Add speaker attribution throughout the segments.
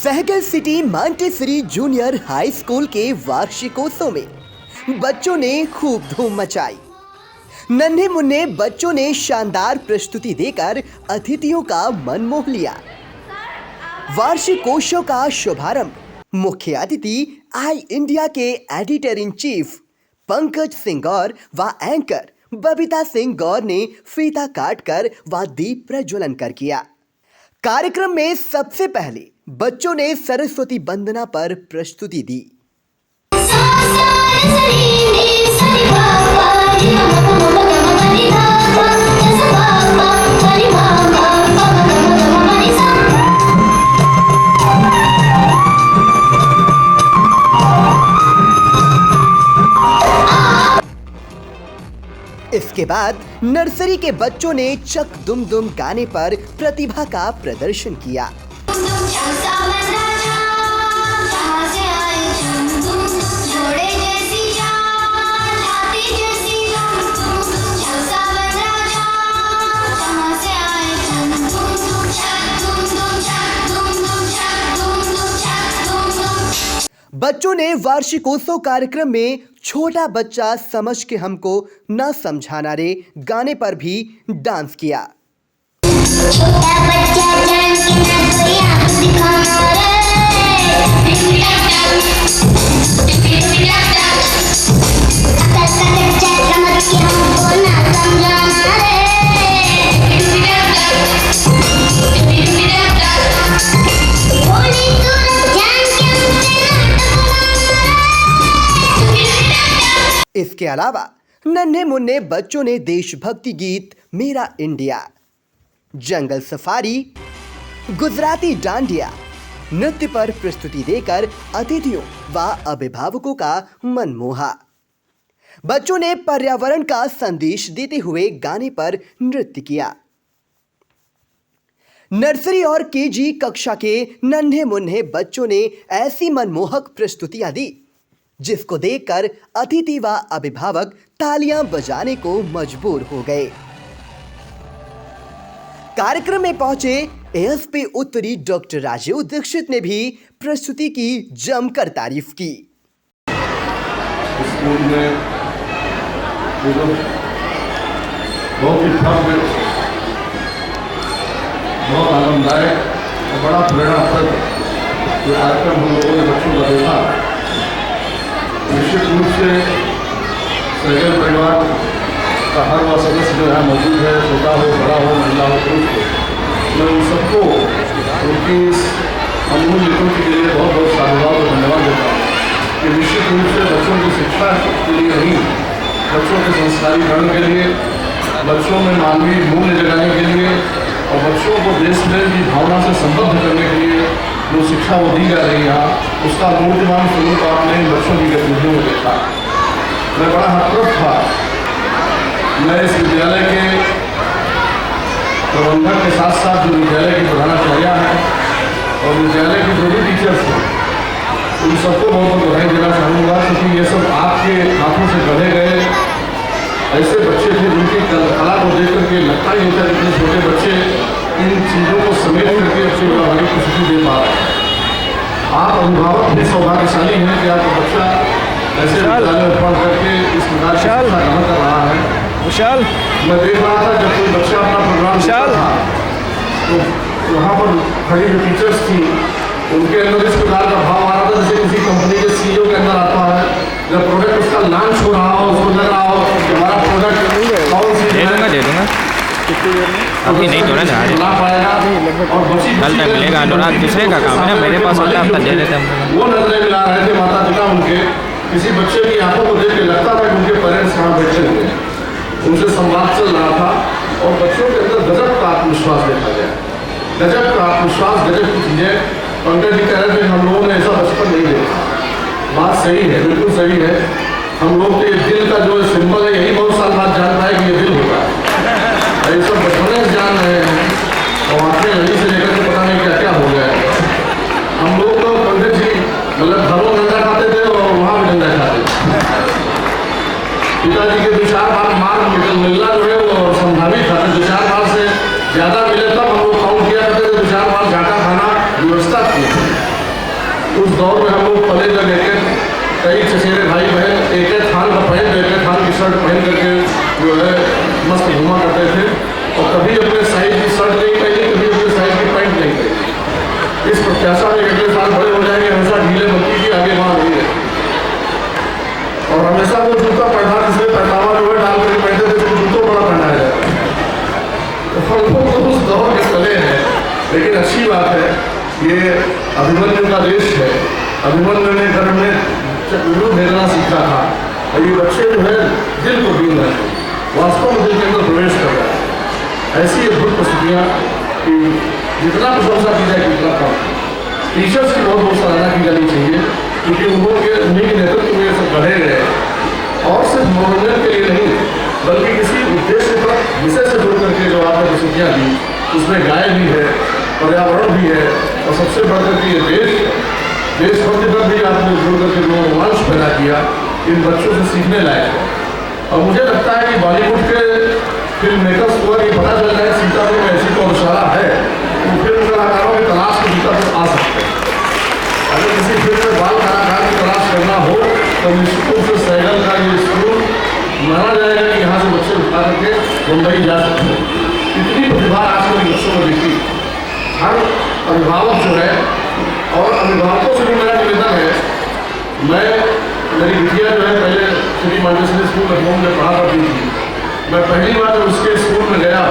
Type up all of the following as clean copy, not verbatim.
Speaker 1: Sehgal city Montessori junior high school के वार्षिकोत्सव में बच्चों ने खूब धूम मचाई। नन्हे मुन्ने बच्चों ने शानदार प्रस्तुति देकर अतिथियों का मन मोह लिया। वार्षिकोत्सव का शुभारंभ मुख्य अतिथि आई इंडिया के editor in chief Pankaj Singh Gaur व एंकर बबीता सिंह गौर ने फीता काटकर व दीप प्रज्वलन कर किया। कार्यक्रम में सबसे पहले बच्चों ने सरस्वती वंदना पर प्रस्तुति दी। इसके बाद नर्सरी के बच्चों ने चक दुम दुम गाने पर प्रतिभा का प्रदर्शन किया। बच्चों ने वार्षिकोत्सव कार्यक्रम में छोटा बच्चा समझ के हमको न समझाना रे गाने पर भी डांस किया। छोटा बच्चा जान के ना कोई आंख दिखाना रे, इसके अलावा नन्हे मुन्ने बच्चों ने देशभक्ति गीत मेरा इंडिया, जंगल सफारी, गुजराती डांडिया नृत्य पर प्रस्तुति देकर अतिथियों व अभिभावकों का मन मोहा। बच्चों ने पर्यावरण का संदेश देते हुए गाने पर नृत्य किया। नर्सरी और केजी कक्षा के नन्हे मुन्ने बच्चों ने ऐसी मनमोहक प्रस्तुतियां दी जिसको देखकर अतिथि व अभिभावक तालियां बजाने को मजबूर हो गए। कार्यक्रम में पहुंचे एएसपी उत्तरी डॉक्टर राजीव दीक्षित ने भी प्रस्तुति की जमकर तारीफ की।
Speaker 2: स्कूल में बहुत ही भव्य, बहुत आनंददायक और बड़ा प्रेरणादायक जो कार्यक्रम हम लोगों ने बच्चों का देखा। निश्चित रूप से सहगल परिवार का हर वह सदस्य जो यहाँ मौजूद है, छोटा हो, बड़ा हो, महिला हो, पुरुष हो, मैं उन सबको उनकी इस अमूल्य कृति के लिए बहुत बहुत साधुवाद और धन्यवाद देता हूँ कि निश्चित रूप से बच्चों की शिक्षा के लिए नहीं, बच्चों के संस्कारीकरण के लिए, बच्चों में मानवीय मूल्य जगाने के लिए और बच्चों को देश प्रेम की भावना से संबद्ध करने के लिए जो शिक्षा वो दी जा रही है, उसका मूर्तिमान स्वरूप आपने बच्चों की गतिविधियों में देखा। मैं बड़ा हतप्रभ था। मैं इस विद्यालय के प्रबंधक के साथ साथ जो विद्यालय की प्रधानाचार्या हैं और विद्यालय के जो भी टीचर्स हैं, उन सबको बहुत बहुत बधाई देना चाहूँगा, क्योंकि ये सब आपके हाथों से गढ़े गए ऐसे बच्चे थे जिनकी कला को देख करके लगता ही होता है कि छोटे बच्चे इन चीज़ों को समेट करके अच्छी व्यवहारिक प्रस्तुति दे पा रहे हैं। आप अभिभावक भी सौभाग्यशाली हैं कि आपका बच्चा ऐसे विद्यालय में पढ़ करके इस प्रकार से शिक्षा ग्रहण कर रहा है। विशाल, मैं देख रहा था जब कोई बच्चा अपना प्रोग्राम था तो वहाँ पर खड़ी जो टीचर्स थी उनके अंदर इस प्रकार का भाव आ रहा था जैसे किसी कंपनी के सीईओ के अंदर आता है, जब प्रोडक्ट उसका लॉन्च हो रहा हो, उसको लग रहा हो कि हमारा प्रोडक्ट कौन सी
Speaker 3: दे दूँगा अभी नहीं तो ना जा रहे, कल तक मिलेगा। अनुराग दूसरे का काम है, मेरे पास होता है दे देते हैं।
Speaker 2: वो नजरें मिला रहे थे माता पिता उनके, किसी बच्चे की आंखों को देख के लगता था कि उनके पेरेंट्स कहाँ बैठे हुए हैं, उनसे संवाद चल रहा था और बच्चों के अंदर गजब का आत्मविश्वास देखा गया। गजब का आत्मविश्वास, गजब की चीज़ें पंकज जी कह रहे थे हम लोगों ने ऐसा बचपन नहीं देखा। बात सही है, बिल्कुल सही है। हम लोग तो ये दिल का जो सिंबल है यही बहुत साल बाद जान पाए कि ये दिल होता है। ये सब बचपने से जान रहे हैं और आखिर नदी से लेकर के पता नहीं क्या क्या हो गया है। हम लोग तो पंडित जी मतलब घरों में डंडा खाते थे और वहाँ भी डंडा खाते थे। पिताजी के 2-4 बार मार मिलना जो है वो संभावित था। 2-4 बार से ज़्यादा मिले तब हम लोग काउंट किया करते थे। 2-4 बार घाटा खाना व्यवस्था थी। उस दौर में हम लोग पले जब कई चचेरे भाई बहन एक थान का पहन एक थान की शर्ट पहन करके जो है मस्त घुमा करते थे, और कभी अपने साइज की शर्ट नहीं पहनी, कभी अपने साइज की पैंट नहीं पहनी। इस प्रत्याशा में अगले साल बड़े हो जाएंगे, हमेशा ढीले बनती थी, आगे वहाँ नहीं है। और हमेशा वो जूता पहना जिसमें पहनावा जो है डाल कर पहनते थे, उसको जूतों बड़ा पहनाया जाता। तो हम लोग उस दौर के चले हैं, लेकिन अच्छी बात है, ये अभिमन्यु का देश है। अभिमन्यु ने घर में चक्रव्यूह भेजना सीखा था, और ये बच्चे जो है दिल को बीन रहे हैं, वास्तव में दिल के अंदर प्रवेश कर रहा है। ऐसी अद्भुत प्रस्तुतियाँ कि जितना प्रशंसा की जाए उतना कम। टीचर्स की बहुत बहुत सराहना की जानी चाहिए, क्योंकि उन्हीं के नेतृत्व में सब बढ़े गए, और सिर्फ मनोरंजन के लिए नहीं, बल्कि किसी उद्देश्य पर विषय से जुड़ करके जो आपने प्रस्तुतियाँ दी, उसमें गाय भी है, पर्यावरण भी है, और सबसे बढ़कर के ये देशभक्ति पर भी आपने जुड़ करके जो रोमांच पैदा किया, इन बच्चों से सीखने लायक है। और मुझे लगता है कि बॉलीवुड के फिल्म मेकर्स को ये पता चल रहा है सीतापुर में ऐसी गौशाला है, तो फिल्म कलाकारों की तलाश को सीतापुर आ सकते हैं। अगर किसी फिल्म में बाल कलाकार की तलाश करना हो तो निश्चित रूप से सैगल का ये स्कूल माना जाएगा कि यहाँ से बच्चे उठा करके मुंबई जा सकते हैं। इतनी प्रतिभा आजकल बच्चों में दिखी। हर अभिभावक जो है, और अभिभावकों से भी मेरा निवेदन है, मेरी बिटिया जो है पहले सिटी मॉन्टेसरी स्कूल लखनऊ में पढ़ा करती थी। मैं पहली बार जब उसके स्कूल में गया,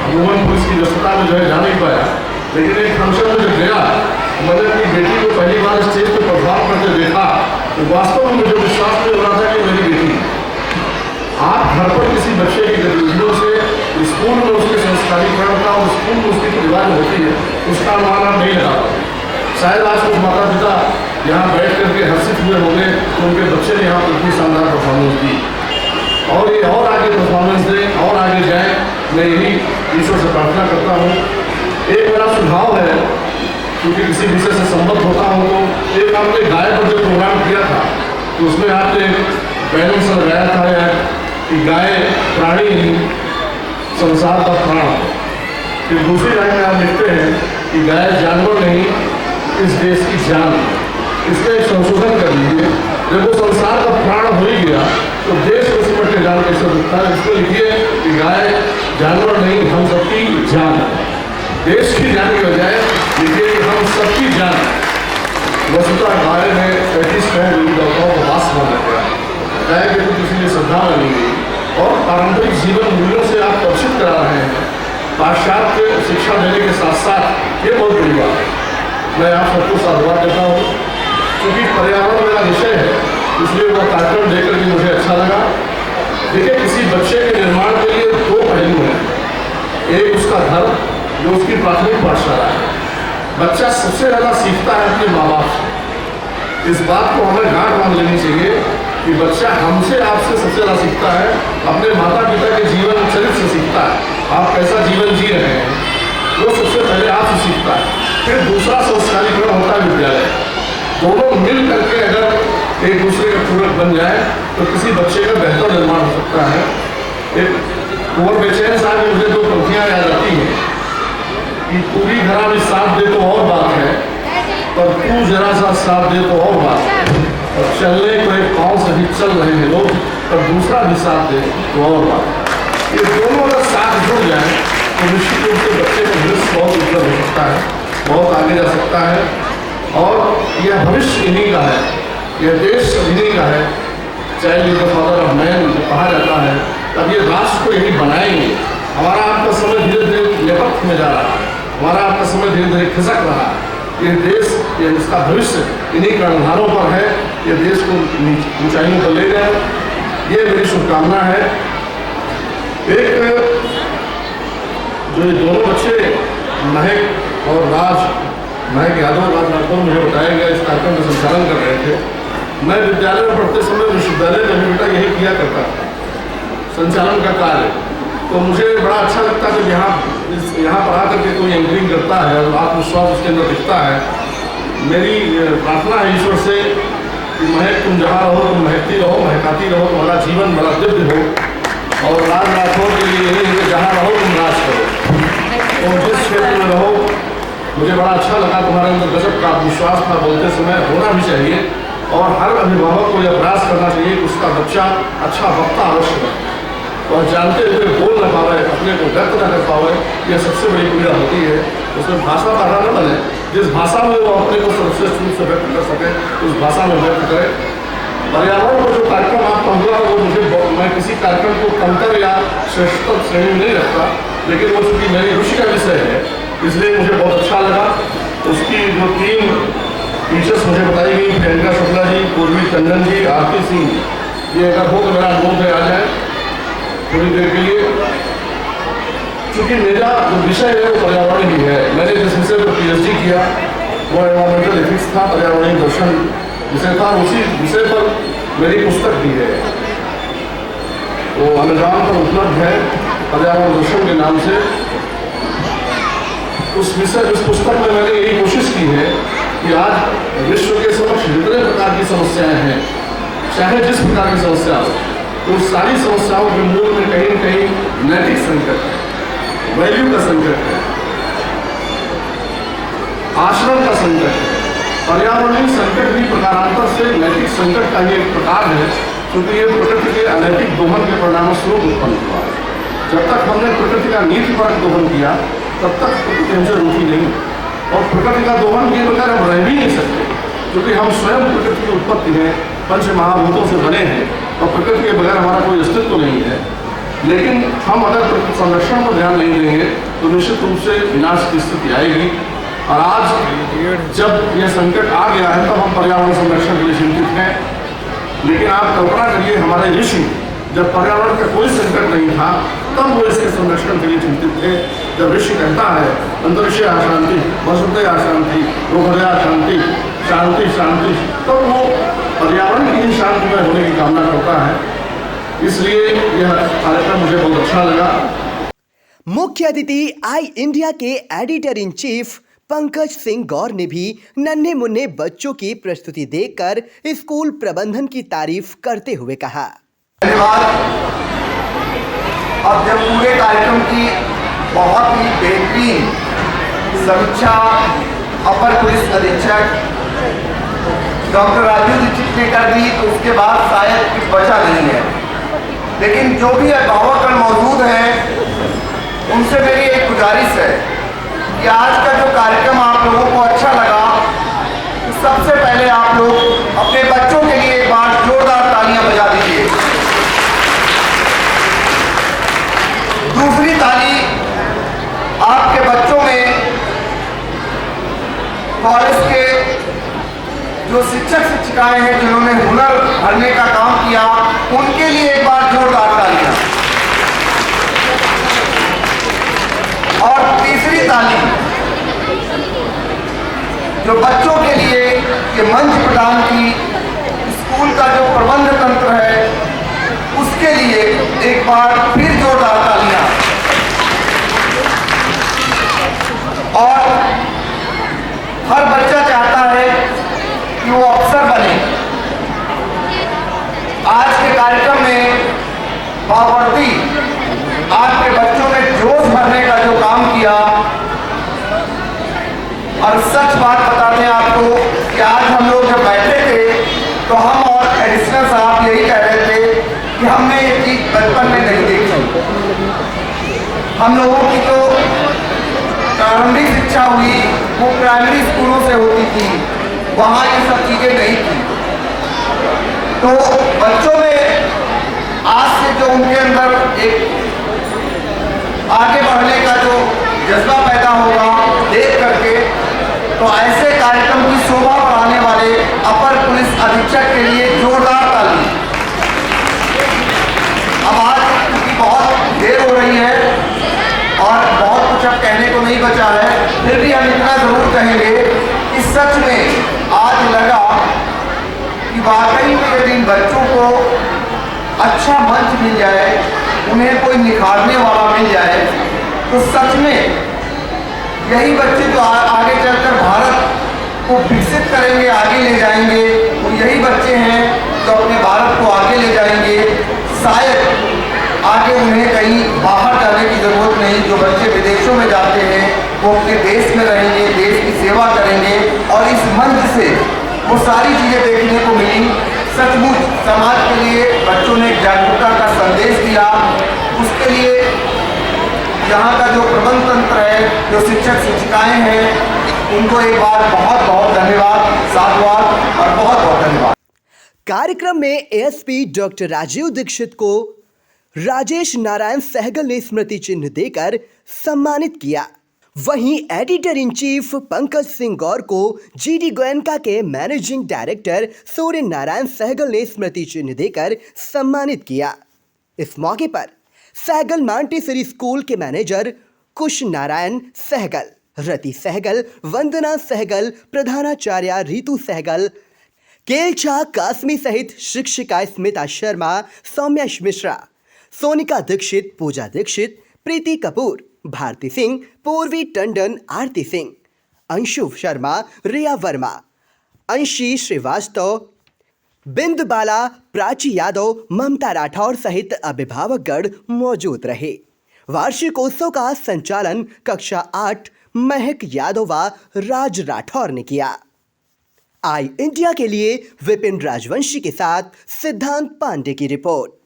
Speaker 2: अमूमन पुलिस की व्यस्तता में जो है जा नहीं पाया, लेकिन एक फंक्शन में जब गया, मैंने अपनी बेटी को पहली बार स्टेज पर परफॉर्म करते देखा, तो वास्तव में मुझे विश्वास नहीं हो रहा था कि मेरी बेटी। आप घर पर किसी बच्चे की गतिविधियों से स्कूल में उसके संस्कारीकरण का और स्कूल में उसकी प्रतिभा होती है, उसका अनुमान आप नहीं लगा पाते। शायद आज कुछ माता पिता यहाँ बैठ करके हर्षित हुए होंगे तो उनके बच्चे ने यहाँ पर इतनी शानदार परफॉर्मेंस दी, और ये और आगे परफॉर्मेंस दें और आगे जाएं, मैं यही ईश्वर से प्रार्थना करता हूँ। एक मेरा सुझाव है, क्योंकि किसी विषय से संबद्ध होता हूँ, तो एक आपने गाय पर जो प्रोग्राम किया था, तो उसमें आपने बैनर से लगाया था कि गाय प्राणी नहीं, संसार का प्राण। फिर दूसरी लाइन में आप लिखते हैं कि गाय जानवर नहीं, इस देश की जान। इसका एक संशोधन कर लीजिए, जब वो संसार का प्राण हो ही गया तो देश को सिमट के जान कैसे दिखता है। इसको लिखिए कि गाय जानवर नहीं, हम सबकी जान। देश की जान की बजाय लिखिए कि हम सबकी जान। वसुधा गाय में 35 गौताओं को वास माना गया, गाय के तो किसी ने श्रद्धा बनी गई, और पारंपरिक जीवन मूल्यों से आप परिचित करा रहे हैं। पाश्चात्य शिक्षा देने के साथ साथ ये बहुत बड़ी बात है। मैं आप सबको साधुवाद देता हूँ, क्योंकि पर्यावरण मेरा विषय है, इसलिए वह कार्यक्रम देकर के मुझे अच्छा लगा। देखिए, किसी बच्चे के निर्माण के लिए दो पहलू हैं। एक उसका घर, जो उसकी प्राथमिक पाठशाला है। बच्चा सबसे ज़्यादा सीखता है अपने माँ बाप से। इस बात को हमें गांठ बांध लेनी चाहिए कि बच्चा हमसे, आपसे सबसे ज़्यादा सीखता है, अपने माता पिता के जीवन चरित्र से सीखता है। आप कैसा जीवन जी रहे हैं, वो सबसे पहले आपसे सीखता है। फिर दूसरा संस्कारीकरण होता है विद्यालय। दोनों मिल करके अगर एक दूसरे का पूरक बन जाए तो किसी बच्चे का बेहतर निर्माण हो सकता है। एक कुंवर बेचैन साहब की मुझे दो पंक्तियाँ याद आती हैं कि पूरी घरा में साथ दे तो और बात है, पर तू जरा सा साथ दे तो और बात है, और चलने को एक पाँव से भी चल रहे हैं लोग, पर दूसरा भी साथ दे तो और बात है। ये दोनों अगर साथ जुड़ जाए तो निश्चित रूप से बच्चे का दृश्य बहुत उज्जवल हो सकता है, बहुत आगे जा सकता है, और यह भविष्य इन्हीं का है, यह देश इन्हीं का है। Child is the father of man कहा जाता है, तब ये राष्ट्र को यही बनाएंगे। हमारा आपका समय धीरे धीरे नेपथ्य में जा रहा है, हमारा आपका समय धीरे धीरे खिसक रहा है। ये देश, ये इसका भविष्य इन्हीं कर्णधारों पर है, ये देश को ऊंचाइयों पर ले जाए, ये मेरी शुभकामना है। एक जो ये दोनों बच्चे महक और महक यादव राज राठौर मुझे बताया गया इस कार्यक्रम का संचालन कर रहे थे। मैं विद्यालय में पढ़ते समय विश्वविद्यालय में बेटा यही किया करता था, संचालन का कार्य। तो मुझे बड़ा अच्छा लगता है जब यहाँ पर आकर के कोई एंकरिंग करता है और आत्मविश्वास उसके अंदर दिखता है। मेरी प्रार्थना है ईश्वर से कि महक तुम जहाँ रहो तुम महकती रहो, महकाती रहो, तुम्हारा जीवन बड़ा दिव्य हो। और राज राठौर के लिए यही है कि जहाँ रहो तुम राज करो, और जिस क्षेत्र में रहो मुझे बड़ा अच्छा लगा, तुम्हारे अंदर गजब का विश्वास था, बोलते समय होना भी चाहिए और हर अभिभावक को यह प्रयास करना चाहिए कि उसका बच्चा अच्छा वक्ता अवश्य बने और जानते हुए बोल न पावे, अपने को व्यक्त न कर पावे, यह सबसे बड़ी पीड़ा होती है। उसमें भाषा बाधा न बने, जिस भाषा में वो अपने को सर्वश्रेष्ठ रूप से व्यक्त कर सके उस भाषा में व्यक्त करे। पर्यावरण को जो कार्यक्रम आपका हुआ वो मुझे, मैं किसी कार्यक्रम को कमतर या श्रेष्ठतर श्रेणी में नहीं रखता, लेकिन वो चूँकि मेरी रुचि का विषय है इसलिए मुझे बहुत अच्छा लगा। उसकी जो 3 टीचर्स मुझे बताई गई, प्रियंका शुक्ला जी, पूर्वी टंडन जी, आरती सिंह, ये अगर हो तो मेरा अनुरोध है आ जाए थोड़ी देर के लिए। चूँकि मेरा जो विषय है वो पर्यावरण ही है, मैंने जिस विषय पर PhD किया वो एनवायरमेंटल एथिक्स था, पर्यावरणीय दर्शन विषय था, उसी विषय पर मेरी पुस्तक भी है, वो अमेज़न पर उपलब्ध है पर्यावरण दर्शन के नाम से। उस पुस्तक में मैंने यही कोशिश की है कि आज विश्व के समक्ष जितने प्रकार की समस्याएं हैं, चाहे जिस प्रकार की समस्या हो, तो सारी समस्याओं के मूल में कहीं न कहीं नैतिक संकट है, वैल्यू का संकट है, आचरण का संकट है। पर्यावरणीय संकट भी प्रकारांतर से नैतिक संकट का ही एक प्रकार है, क्योंकि ये प्रकृति के अनैतिक दोहन के परिणाम स्वरूप उत्पन्न हुआ है। जब तक हमने प्रकृति का नीतिपरक दोहन किया तब तक प्रकृति हमसे रूठी नहीं, और प्रकृति का दोहन किए बगैर हम रह भी नहीं सकते, क्योंकि हम स्वयं प्रकृति की उत्पत्ति हैं, पंच महाभूतों से बने हैं और प्रकृति के बगैर हमारा कोई अस्तित्व नहीं है। लेकिन हम अगर प्रकृति संरक्षण पर ध्यान नहीं देंगे तो निश्चित रूप से विनाश की स्थिति आएगी। और आज जब यह संकट आ गया है तब हम पर्यावरण संरक्षण के लिए चिंतित हैं, लेकिन आप कल्पना करिए हमारे ऋषि जब पर्यावरण का कोई संकट नहीं था तब वो इसके संरक्षण के लिए चिंतित थे। जब ऋषि कहता है अंतरिक्ष अशांति, वसुदेव अशांति, रोहदया शांति, शांति शांति, तो वो पर्यावरण की ही शांतिमय होने की कामना करता है। इसलिए यह कार्यक्रम मुझे बहुत अच्छा लगा।
Speaker 1: मुख्य अतिथि आई इंडिया के editor in chief Pankaj Singh Gaur ने भी नन्हे मुन्ने बच्चों की प्रस्तुति देखकर स्कूल प्रबंधन की तारीफ करते हुए कहा।
Speaker 4: धन्यवाद। अब जब पूरे कार्यक्रम की बहुत ही बेहतरीन समीक्षा अपर पुलिस अधीक्षक डॉक्टर राजू दीक्षित ने कर दी तो उसके बाद शायद कुछ बचा नहीं है, लेकिन जो भी अभिभावकगण मौजूद हैं उनसे मेरी एक गुजारिश है कि आज का जो कार्यक्रम आप लोगों को अच्छा लगा तो सबसे पहले आप लोग अपने बच्चों के लिए एक बार जोरदार तालियां बजा दीजिए। दूसरी ताली आपके बच्चों में कॉलेज के जो शिक्षक शिक्षिकाएं हैं जिन्होंने हुनर भरने का काम किया उनके लिए एक बार जोरदार तालियां। और तीसरी ताली जो बच्चों के लिए ये मंच प्रदान की स्कूल का जो प्रबंध तंत्र है उसके लिए एक बार फिर जोरदार तालियां। और हर बच्चा चाहता है कि वो अफसर बने। आज के कार्यक्रम में बावर्ती आपके बच्चों में जोश भरने का जो काम किया, और सच बात बताते हैं आपको कि आज हम लोग जब बैठे थे तो हम और एडिशनल साहब यही कह रहे थे कि हमने ये चीज़ बचपन में नहीं देखी। हम लोगों की जो प्रारंभिक शिक्षा हुई वो प्राइमरी स्कूलों से होती थी, वहाँ ये सब चीज़ें नहीं थी। तो बच्चों में आज से जो उनके अंदर एक आगे बढ़ने का जो जज्बा पैदा होगा देख करके, तो ऐसे कार्यक्रम की शोभा बढ़ाने वाले अपर पुलिस अधीक्षक के लिए जोरदार ताली। अब आज क्योंकि बहुत देर हो रही है और बहुत कुछ अब कहने को नहीं बचा है, फिर भी हम इतना जरूर कहेंगे कि सच में आज लगा कि वाकई में यदि इन बच्चों को अच्छा मंच मिल जाए, उन्हें कोई निखारने वाला मिल जाए, तो सच में यही बच्चे जो आगे चलकर भारत को विकसित करेंगे, आगे ले जाएंगे, वो यही बच्चे हैं जो अपने भारत को आगे ले जाएंगे। शायद आगे उन्हें कहीं बाहर जाने की जरूरत नहीं। जो बच्चे विदेशों में जाते हैं वो अपने देश में रहेंगे, देश वो सारी चीजें देखने को मिली। सचमुच समाज के लिए बच्चों ने जागरूकता का संदेश दिया। उसके लिए यहाँ का जो प्रबंध तंत्र है, जो शिक्षक शिक्षिकाएं हैं, उनको एक बार बहुत बहुत धन्यवाद, साधुवाद और बहुत बहुत धन्यवाद।
Speaker 1: कार्यक्रम में एएसपी डॉक्टर राजीव दीक्षित को राजेश नारायण सहगल ने स्मृति चिन्ह देकर सम्मानित किया। वहीं editor in chief Pankaj Singh Gaur को जीडी गोयनका के मैनेजिंग डायरेक्टर सूर्य नारायण सहगल ने स्मृति चिन्ह देकर सम्मानित किया। इस मौके पर सहगल मांटेसरी स्कूल के मैनेजर कुश नारायण सहगल, रति सहगल, वंदना सहगल, प्रधानाचार्य रितु सहगल, केलछा कासमी सहित शिक्षिका स्मिता शर्मा, सौम्या मिश्रा, सोनिका दीक्षित, पूजा दीक्षित, प्रीति कपूर, भारती सिंह, पूर्वी टंडन, आरती सिंह, अंशु शर्मा, रिया वर्मा, अंशी श्रीवास्तव, बिंदु बाला, प्राची यादव, ममता राठौर सहित अभिभावकगण मौजूद रहे। वार्षिकोत्सव का संचालन कक्षा 8 महक यादव व राज राठौर ने किया। आई इंडिया के लिए विपिन राजवंशी के साथ सिद्धांत पांडे की रिपोर्ट।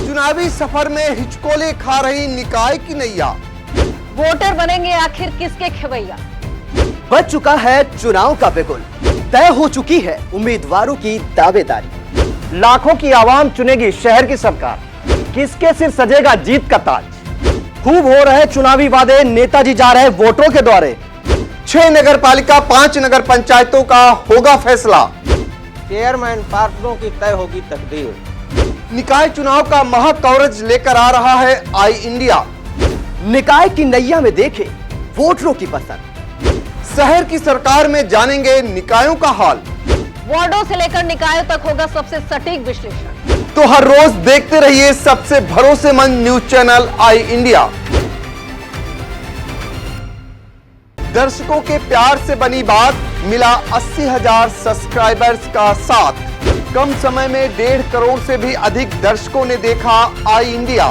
Speaker 4: चुनावी सफर में हिचकोले खा रही निकाय की नैया।
Speaker 5: वोटर बनेंगे आखिर किसके खवैया।
Speaker 1: बच चुका है चुनाव का बिगुल, तय हो चुकी है उम्मीदवारों की दावेदारी।
Speaker 6: लाखों की आवाम चुनेगी शहर की सरकार, किसके सिर सजेगा जीत का ताज। खूब हो रहे चुनावी वादे, नेताजी जा रहे वोटरों के द्वारे।
Speaker 4: 6 नगर पालिका 5 नगर पंचायतों का होगा फैसला।
Speaker 6: चेयरमैन पार्षदों की तय होगी तकदीर।
Speaker 4: निकाय चुनाव का महा कवरेज लेकर आ रहा है आई इंडिया।
Speaker 1: निकाय की नैया में देखे वोटरों की पसंद।
Speaker 4: शहर की सरकार में जानेंगे निकायों का हाल।
Speaker 5: वार्डों से लेकर निकायों तक होगा सबसे सटीक विश्लेषण।
Speaker 4: तो हर रोज देखते रहिए सबसे भरोसेमंद न्यूज चैनल आई इंडिया। दर्शकों के प्यार से बनी बात, मिला 80,000 सब्सक्राइबर्स का साथ। कम समय में 1.5 करोड़ से भी अधिक दर्शकों ने देखा आई इंडिया।